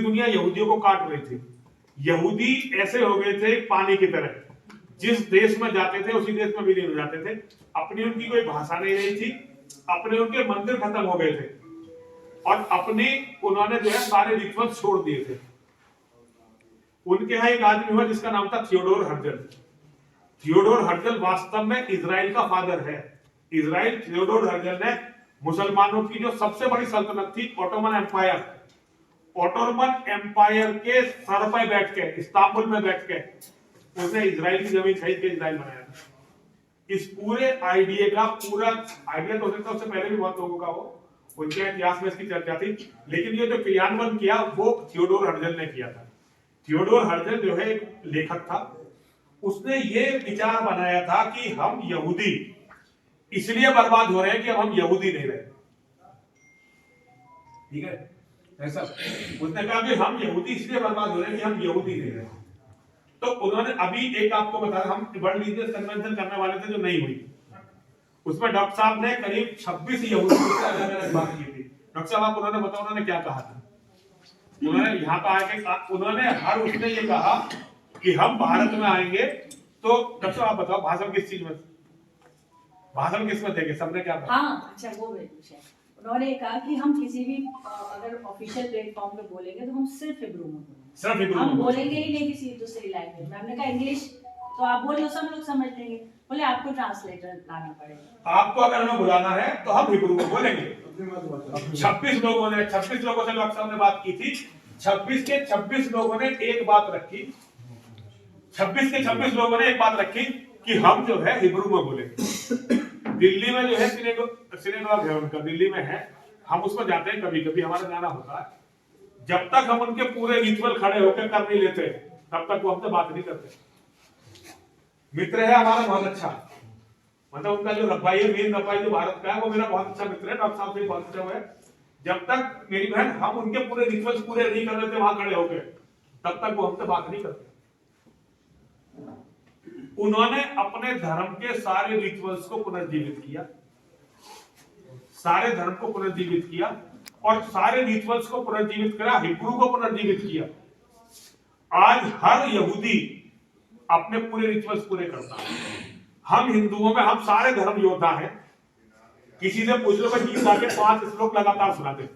दुनिया यहूदियों को काट रही थी। यहूदी ऐसे हो गए थे पानी की तरह, जिस देश में जाते थे उसी देश में विलीन हो जाते थे। अपनी उनकी कोई भाषा नहीं रही थी, अपने उनके मंदिर खत्म हो गए थे, और अपने उन्होंने जो है सारे रिचुअल छोड़ दिए थे। उनके यहाँ एक आदमी हुआ जिसका नाम था थियोडोर हर्जल। थियोडोर हर्जल वास्तव में इजराइल का फादर है। इजराइल, थियोडोर हर्जल ने मुसलमानों की जो सबसे बड़ी सल्तनत थी ऑटोमन एम्पायर, ऑटोमन एम्पायर के सर पर बैठ के, इस्तांबुल में बैठ के उसने इजराइल की जमीन खरीद के इजराइल बनाया था। इस पूरे आइडिया का पूरा आइडिया तो हो सकता है उससे पहले भी बहुत लोगों का हो, उनके इतिहास में इसकी चर्चा थी, लेकिन ये जो क्रियान्वयन किया वो थियोडोर हर्जल ने किया था। थियोडोर हर्जल जो है एक लेखक था, उसने ये विचार बनाया था कि हम यहूदी इसलिए बर्बाद हो रहे हैं कि अब हम यहूदी नहीं रहे। ठीक है, ऐसा उसने कहा कि हम यहूदी इसलिए बर्बाद हो रहे हैं कि हम यहूदी नहीं रहे। तो उन्होंने अभी एक आपको बता, हम वर्ल्ड बिजनेस कन्वेंशन करने वाले थे जो नहीं हुई, उसमें डॉक्टर साहब ने करीब 26 यहूदियों से अलग अलग बात की थी। डॉक्टर साहब आप उन्होंने बताया उन्होंने क्या कहा था? उन्होंने यहाँ पर आके उन्होंने हर उसने ये कहा कि हम भारत में आएंगे तो डॉक्टर साहब आप बताओ भाषण किस चीज में, भाषण किस में देंगे? सबने क्या कहा? हाँ अच्छा वो उन्होंने कहा कि हम किसी भी अगर ऑफिशियल प्लेटफॉर्म पे बोलेंगे तो हम सिर्फ हिब्रू में बोलेंगे, सिर्फ हिब्रू हम में बोलेंगे ही नहीं किसी दूसरी लैंग्वेज में। हमने कहा इंग्लिश तो आप बोलो सब लोग समझ लेंगे। बोले आपको ट्रांसलेटर लाना पड़ेगा। आपको अगर हमें बुलाना है तो हम हिब्रू में बोलेंगे। 26 लोगों ने 26 लोगों से डॉक्टर साहब ने बात की थी। 26 के 26 लोगों ने एक बात रखी, 26 के 26 लोगों ने एक बात रखी कि हम जो है हिब्रू में बोलेंगे। दिल्ली में जो है सिनेगॉग है उनका, दिल्ली में है, हम उसमें जाते हैं, कभी कभी हमारा जाना होता है। जब तक हम उनके पूरे रिचुअल खड़े होकर कर नहीं लेते तब तक वो हमसे बात नहीं करते। मित्र है हमारा बहुत अच्छा, मतलब उनका जो रब्बाई है, वीर रब्बाई जो भारत का है, वो मेरा बहुत अच्छा मित्र है। डॉक्टर साहब से बहुत अच्छा हुआ है। जब तक मेरी बहन हम उनके पूरे रिचुअल्स पूरे नहीं कर लेते वहां खड़े होकर, तब तक वो हमसे बात नहीं करते। उन्होंने अपने धर्म के सारे रिचुअल्स को पुनर्जीवित किया, सारे धर्म को पुनर्जीवित किया, और सारे रिचुअल्स को पुनर्जीवित करा, हिब्रू को पुनर्जीवित किया। आज हर यहूदी अपने पूरे रिचुअल्स पूरे करता है। हम हिंदुओं में हम सारे धर्म योद्धा हैं। किसी से पूछ लो कि गीता के 5 श्लोक लगातार सुना दे,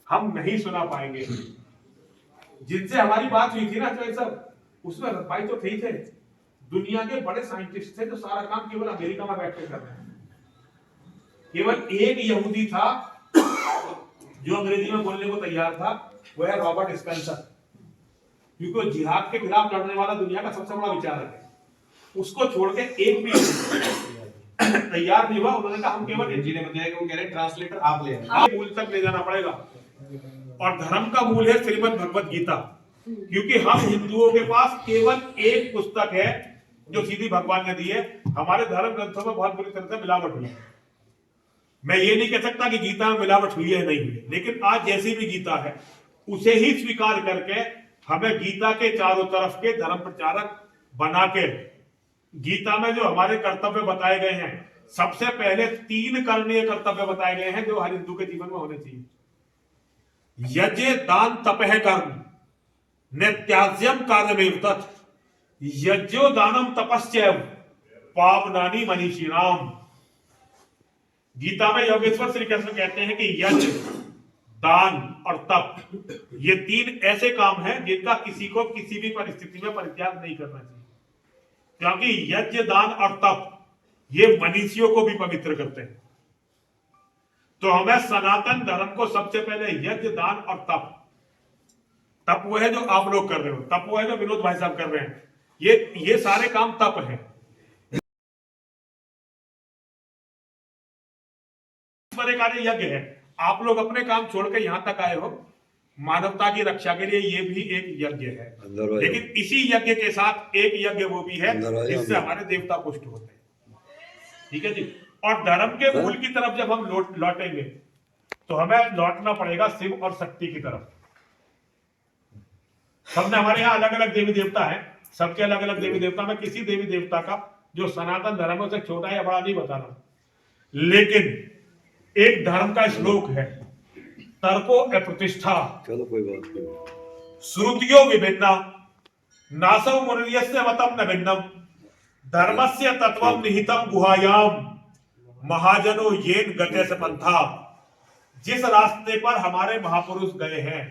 हम नहीं सुना पाएंगे। जिनसे हमारी बात हुई थी ना सर, उसमें भाई तो ठीक थे, दुनिया के बड़े साइंटिस्ट थे जो सारा काम केवल अमेरिका में बैठ कर रहे हैं। केवल एक यहूदी था जो अंग्रेजी में बोलने को तैयार था, वो है रॉबर्ट स्पेंसर, क्योंकि जिहाद के खिलाफ लड़ने वाला दुनिया का सबसे बड़ा विचारक है। उसको छोड़ के एक भी तैयार नहीं हुआ। उन्होंने कहा हम केवल जी ने बताया कि वो कह रहे ट्रांसलेटर आप ले आए, मूल तक ले जाना पड़ेगा। और धर्म का मूल है श्रीमद् भगवत गीता, क्योंकि हम हिंदुओं के पास केवल एक पुस्तक है जो सीधी भगवान ने दी है। हमारे धर्म ग्रंथों में बहुत बुरी तरह से मिलावट हुई है। मैं ये नहीं कह सकता कि गीता में मिलावट हुई है नहीं हुई, लेकिन आज जैसी भी गीता है उसे ही स्वीकार करके हमें गीता के चारों तरफ के धर्म प्रचारक बना के, गीता में जो हमारे कर्तव्य बताए गए हैं, सबसे पहले 3 करणीय कर्तव्य बताए गए हैं जो हर हिंदू के जीवन में होने चाहिए। यज्ञ दान तपह कर्म नित्याज्यम कार्यमेव तत् यज्ञो दानम तपस्यैव पावनानि मनीषिणाम। गीता में योगेश्वर श्री कृष्ण कहते हैं कि यज्ञ, दान और तप ये 3 ऐसे काम हैं जिनका किसी को किसी भी परिस्थिति में परित्याग नहीं करना चाहिए, क्योंकि यज्ञ, दान और तप ये मनुष्यों को भी पवित्र करते हैं। तो हमें सनातन धर्म को सबसे पहले यज्ञ, दान और तप वो है जो आप लोग कर रहे हो, तप वो है जो विनोद भाई साहब कर रहे हैं, ये सारे काम तप है। कार्य यज्ञ है। आप लोग अपने काम छोड़ के यहां तक आए हो, मानवता की रक्षा के लिए, ये भी एक यज्ञ है। लेकिन इसी यज्ञ के साथ एक यज्ञ वो भी है जिससे हमारे देवता पुष्ट होते हैं। ठीक है जी। और धर्म के मूल की तरफ जब हम लौटेंगे तो हमें लौटना पड़ेगा शिव और शक्ति की तरफ। सबने हमारे यहाँ अलग अलग देवी देवता है, सबके अलग अलग देवी देवता। मैं किसी देवी देवता का जो सनातन धर्म से छोटा या बड़ा नहीं बता रहा, लेकिन एक धर्म का श्लोक है तर्को अप्रतिष्ठा चलो कोई बात नहीं। श्रुतियो विभिन्ना नासौ मुनिर्यस्य मतम न भिन्नम धर्मस्य तत्वम निहितम गुहायाम महाजनो येन गते से पंथा। जिस रास्ते पर हमारे महापुरुष गए हैं,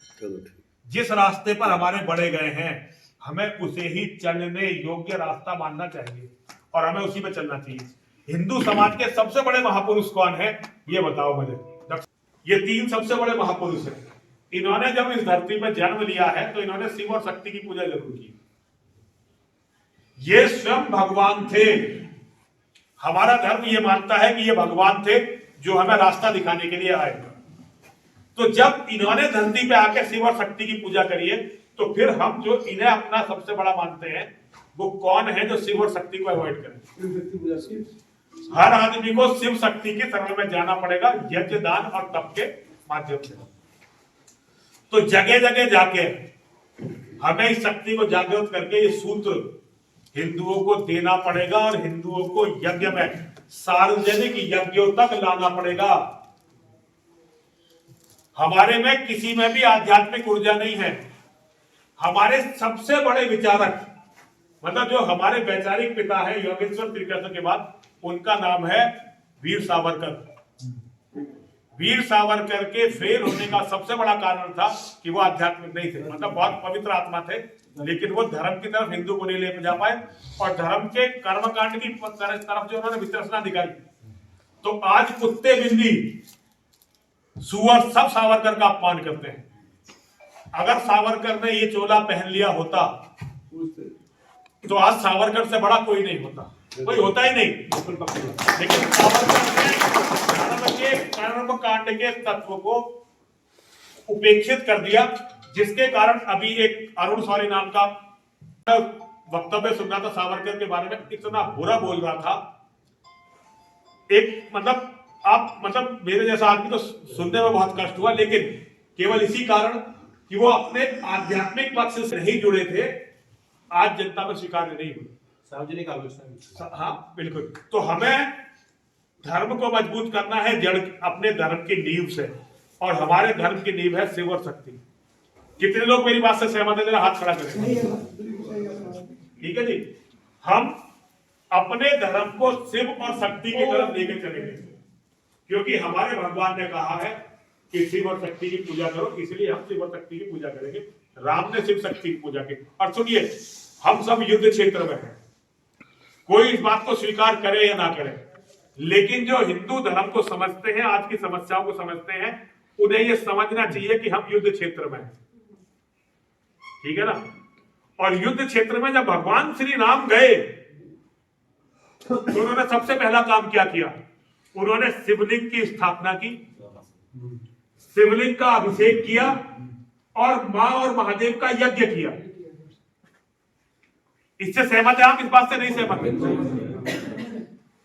चलो ठीक। जिस रास्ते पर हमारे बड़े गए हैं, हमें उसे ही चलने योग्य रास्ता मानना चाहिए और हमें उसी पे चलना चाहिए। हिंदू समाज के सबसे बड़े महापुरुष कौन है, ये बताओ मुझे। ये तीन सबसे बड़े महापुरुष हैं। इन्होंने जब इस धरती पर जन्म लिया है तो इन्होंने शिव और शक्ति की पूजा जरूर की। ये स्वयं भगवान थे। हमारा धर्म ये मानता है कि ये भगवान थे जो हमें रास्ता दिखाने के लिए आए। तो जब इन्होंने धरती पे आके शिव और शक्ति की पूजा करी है, तो फिर हम जो इन्हें अपना सबसे बड़ा मानते हैं, वो कौन है जो शिव और शक्ति को अवॉइड करे? हर आदमी को शिव शक्ति की शरण में जाना पड़ेगा, यज्ञ दान और तप के माध्यम से। तो जगह जगह जाके हमें इस शक्ति को जागृत करके ये सूत्र हिंदुओं को देना पड़ेगा और हिंदुओं को यज्ञ में सार्वजनिक यज्ञों तक लाना पड़ेगा। हमारे में किसी में भी आध्यात्मिक ऊर्जा नहीं है। हमारे सबसे बड़े विचारक, मतलब जो हमारे वैचारिक पिता है योगेश्वर त्रिकृष्ण के बाद, उनका नाम है वीर सावरकर। वीर सावरकर के फेल होने का सबसे बड़ा कारण था कि वो आध्यात्मिक नहीं थे, मतलब बहुत पवित्र आत्मा थे, लेकिन वो धर्म की तरफ हिंदू को नहीं ले जा पाए और धर्म के कर्मकांड की तरफ जो उन्होंने वितृष्णा दिखाई, तो आज कुत्ते बिल्ली सुअर सब सावरकर का अपमान करते हैं। अगर सावरकर ने ये चोला पहन लिया होता तो आज सावरकर से बड़ा कोई नहीं होता, कोई होता ही नहीं। लेकिन सावरकर ने धर्म के कर्म कांड के तत्व को उपेक्षित कर दिया, जिसके कारण अभी एक अरुण सौरी नाम का वक्तव्य सुनना था सावरकर के बारे में, इतना बुरा बोल रहा था। एक मतलब आप मतलब मेरे जैसा आदमी तो सुनने में बहुत कष्ट हुआ, लेकिन केवल इसी कारण कि वो अपने आध्यात्मिक पक्ष से नहीं जुड़े थे, आज जनता में स्वीकार नहीं हुए। सार्वजनिक आलोचना। हाँ बिल्कुल। तो हमें धर्म को मजबूत करना है जड़ अपने धर्म की नींव से, और हमारे धर्म की नींव है शिव और शक्ति। कितने लोग मेरी बात से सहमत है? जरा हाथ खड़ा करें। ठीक है जी। हम अपने धर्म को शिव और शक्ति की तरफ लेकर चलेंगे, क्योंकि हमारे भगवान ने कहा है कि शिव और शक्ति की पूजा करो, इसलिए हम शिव और शक्ति की पूजा करेंगे। राम ने शिव शक्ति की पूजा की। और सुनिए, हम सब युद्ध क्षेत्र में हैं, कोई इस बात को स्वीकार करे या ना करे, लेकिन जो हिंदू धर्म को समझते हैं, आज की समस्याओं को समझते हैं, उन्हें यह समझना चाहिए कि हम युद्ध क्षेत्र में हैं। ठीक है ना? और युद्ध क्षेत्र में जब भगवान श्री राम गए तो उन्होंने सबसे पहला काम क्या किया? उन्होंने शिवलिंग की स्थापना की, शिवलिंग का अभिषेक किया और मां और महादेव का यज्ञ किया। इससे सहमत है आप? इस बात से नहीं सहमत?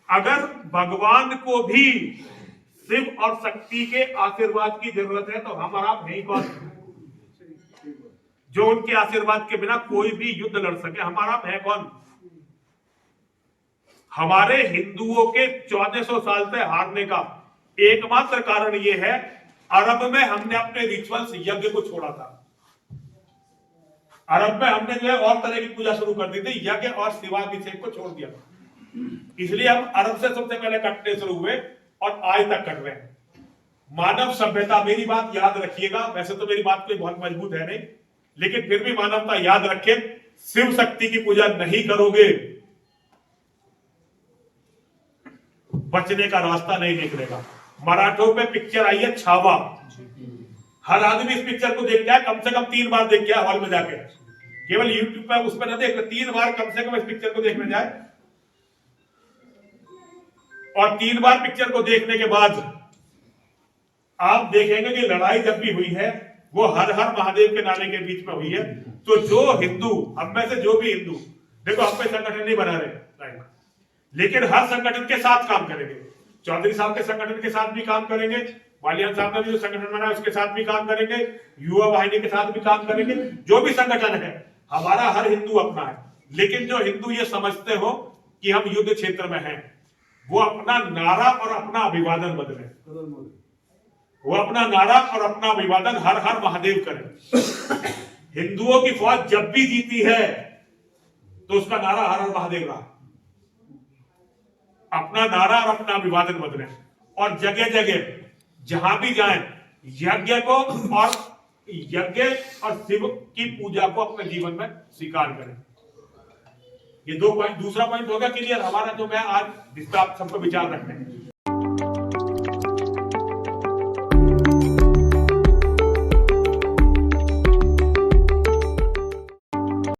अगर भगवान को भी शिव और शक्ति के आशीर्वाद की जरूरत है, तो हम और आप हैं कौन जो उनके आशीर्वाद के बिना कोई भी युद्ध लड़ सके? हमारा आप है कौन? हमारे हिंदुओं के 1400 साल से हारने का एकमात्र कारण यह है, अरब में हमने अपने रिचुअल्स यज्ञ को छोड़ा था। अरब में हमने जो है और तरह की पूजा शुरू कर दी थी, यज्ञ और शिवाभिषेक को छोड़ दिया। इसलिए हम अरब से सबसे पहले कटने शुरू हुए और आज तक कट रहे हैं। मानव सभ्यता, मेरी बात याद रखिएगा, वैसे तो मेरी बात कोई बहुत मजबूत है नहीं, लेकिन फिर भी मानवता याद रखे, शिव शक्ति की पूजा नहीं करोगे, बचने का रास्ता नहीं निकलेगा। मराठों पे पिक्चर आई है छावा, हर आदमी इस पिक्चर को देख जाए, कम से कम 3 बार देख गया हॉल में जाके, केवल यूट्यूब पर उस पर न देख, 3 बार कम से कम इस पिक्चर को देखने जाए। और 3 बार पिक्चर को देखने के बाद आप देखेंगे कि लड़ाई जब भी हुई है वो हर हर महादेव के नारे के बीच में हुई है। तो जो हिंदू, हम में से जो भी हिंदू, देखो हम पे संगठन नहीं बना रहे, लेकिन हर संगठन के साथ काम करेंगे। चौधरी साहब के संगठन के साथ भी काम करेंगे, बालियान साहब ने भी जो संगठन बनाया उसके साथ भी काम करेंगे, युवा वाहिनी के साथ भी काम करेंगे। जो भी संगठन है हमारा, हर हिंदू अपना है। लेकिन जो हिंदू ये समझते हो कि हम युद्ध क्षेत्र में हैं, वो अपना नारा और अपना अभिवादन बदले। वो अपना नारा और अपना अभिवादन हर हर महादेव करें। हिंदुओं की फौज जब भी जीती है तो उसका नारा हर हर महादेव रहा। अपना नारा और अपना अभिवादन बदलें और जगह जगह जहां भी जाएं यज्ञ को और शिव की पूजा को अपने जीवन में स्वीकार करें। ये 2 पॉइंट। दूसरा पॉइंट होगा क्लियर हमारा, जो मैं आज जिस पर आप सबको विचार रखते हैं।